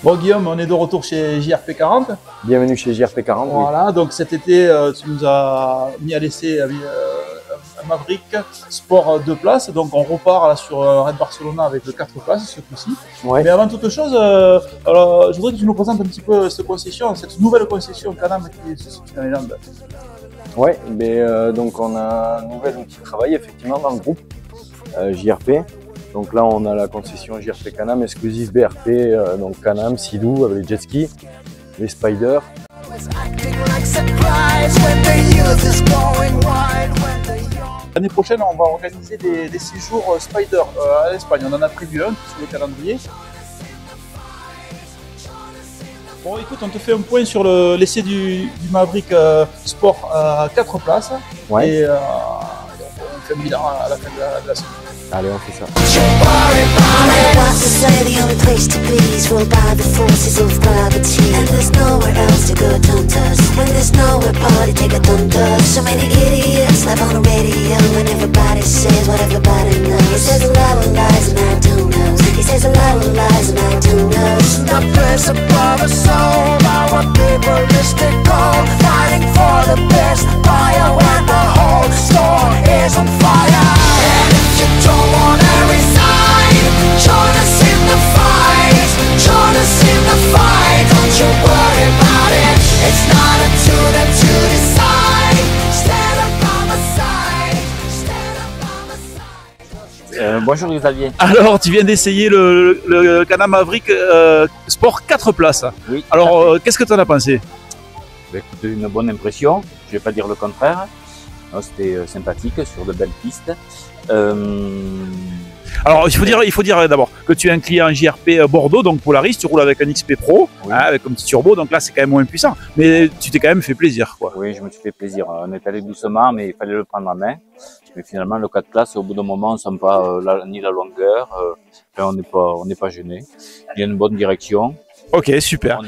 Bon Guillaume, on est de retour chez JRP40. Bienvenue chez JRP40. Voilà, oui. Donc cet été, tu nous as mis à l'essai un Maverick Sport 2 places. Donc on repart là, sur Red Barcelona avec le 4 places ce coup-ci. Ouais. Mais avant toute chose, alors, je voudrais que tu nous présentes un petit peu cette concession, cette nouvelle concession Can-Am qui est située dans les Landes. Oui, donc on a un nouvel outil de travail effectivement dans le groupe JRP. Donc là on a la concession JRP Can-Am exclusive BRP, donc Can-Am, Sea-Doo avec les jet skis, les Spyder. L'année prochaine on va organiser des séjours Spyder à l'Espagne. On en a prévu un sur le calendrier. Bon écoute, on te fait un point sur l'essai du Maverick Sport à 4 places. Ouais. Et on fait un bilan à la fin de la semaine. Allez, on fait ça. Bonjour Xavier. Alors tu viens d'essayer le Can-Am Maverick Sport 4 places. Oui. Alors qu'est-ce que tu en as pensé? Écoute, une bonne impression, je vais pas dire le contraire. C'était sympathique sur de belles pistes. Alors il faut dire d'abord que tu es un client JRP Bordeaux, donc Polaris, tu roules avec un XP Pro, oui. Hein, avec un petit turbo, donc là c'est quand même moins puissant, mais tu t'es quand même fait plaisir, quoi. Oui, je me suis fait plaisir. On est allé doucement, mais il fallait le prendre en main. Mais finalement, le 4 places, au bout d'un moment, on ne sent pas ni la longueur, on n'est pas gêné. Il y a une bonne direction. Ok, super.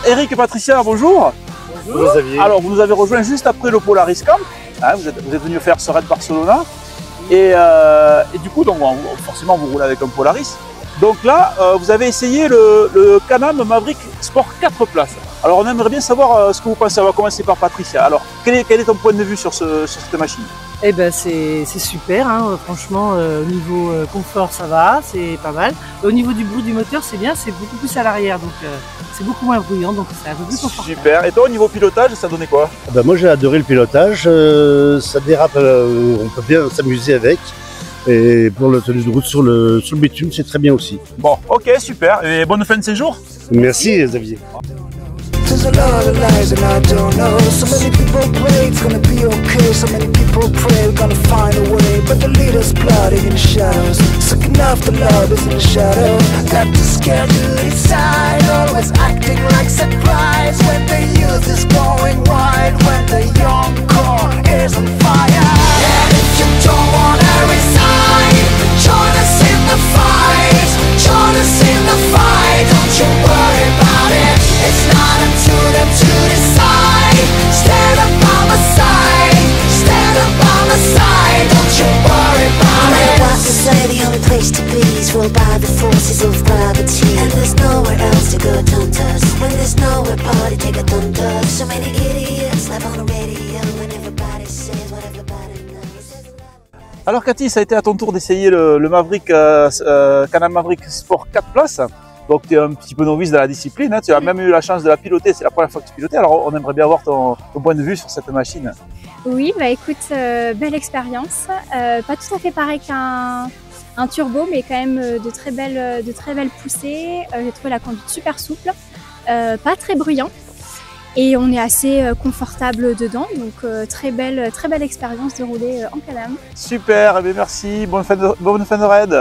Eric et Patricia, bonjour. Bonjour Xavier. Alors vous nous avez rejoint juste après le Polaris Camp, hein, vous êtes venu faire ce Red Barcelona et du coup donc, forcément vous roulez avec un Polaris. Donc là vous avez essayé le Can-Am Maverick Sport 4 places. Alors on aimerait bien savoir ce que vous pensez. On va commencer par Patricia. Alors quel est ton point de vue sur cette machine? Eh ben c'est super, hein. Franchement au niveau confort ça va, c'est pas mal. Et au niveau du bruit du moteur c'est bien, c'est beaucoup plus à l'arrière, donc c'est beaucoup moins bruyant, donc c'est un peu plus confortable. Super, et toi au niveau pilotage ça donnait quoi? Ben moi j'ai adoré le pilotage, ça dérape, on peut bien s'amuser avec. Et pour la tenue de route sur le bitume c'est très bien aussi. Bon ok super, et bonne fin de séjour. Merci Xavier. There's a lot of lies and I don't know. So many people pray it's gonna be okay. So many people pray we're gonna find a way. But the leader's plotting in the shadows. Sucking off the love is in the shadow. Got to scare you inside. Always acting like surprise when the youth is going wide. When the young core is on fire. And if you don't wanna resign, join us in the fight. Join us in the fight. Don't you worry about it. It's not up to them to decide. Stand up on my side. Stand up on my side. Don't you worry about it. What's to say the only place to be is ruled by the forces of gravity. And there's nowhere else to go, don't us. When there's nowhere party, take a thunder. So many idiots live on the radio. And everybody says what everybody knows. Alors Cathy, ça a été à ton tour d'essayer le Maverick Can-Am Maverick Sport 4 places. Donc tu es un petit peu novice dans la discipline, hein. Tu as même eu la chance de la piloter, c'est la première fois que tu pilotais, alors on aimerait bien avoir ton point de vue sur cette machine. Oui, bah écoute, belle expérience, pas tout à fait pareil qu'un turbo, mais quand même de très belles poussées. J'ai trouvé la conduite super souple, pas très bruyant, et on est assez confortable dedans, donc très belle expérience de rouler en Can-Am. Super, eh bien merci, bonne fin de raid.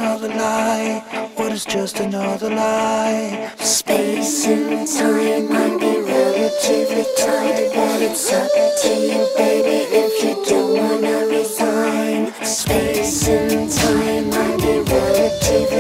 another lie? What is just another lie? Space and time might be relatively tight, but it's up to you, baby, if you don't wanna resign. Space and time might be relatively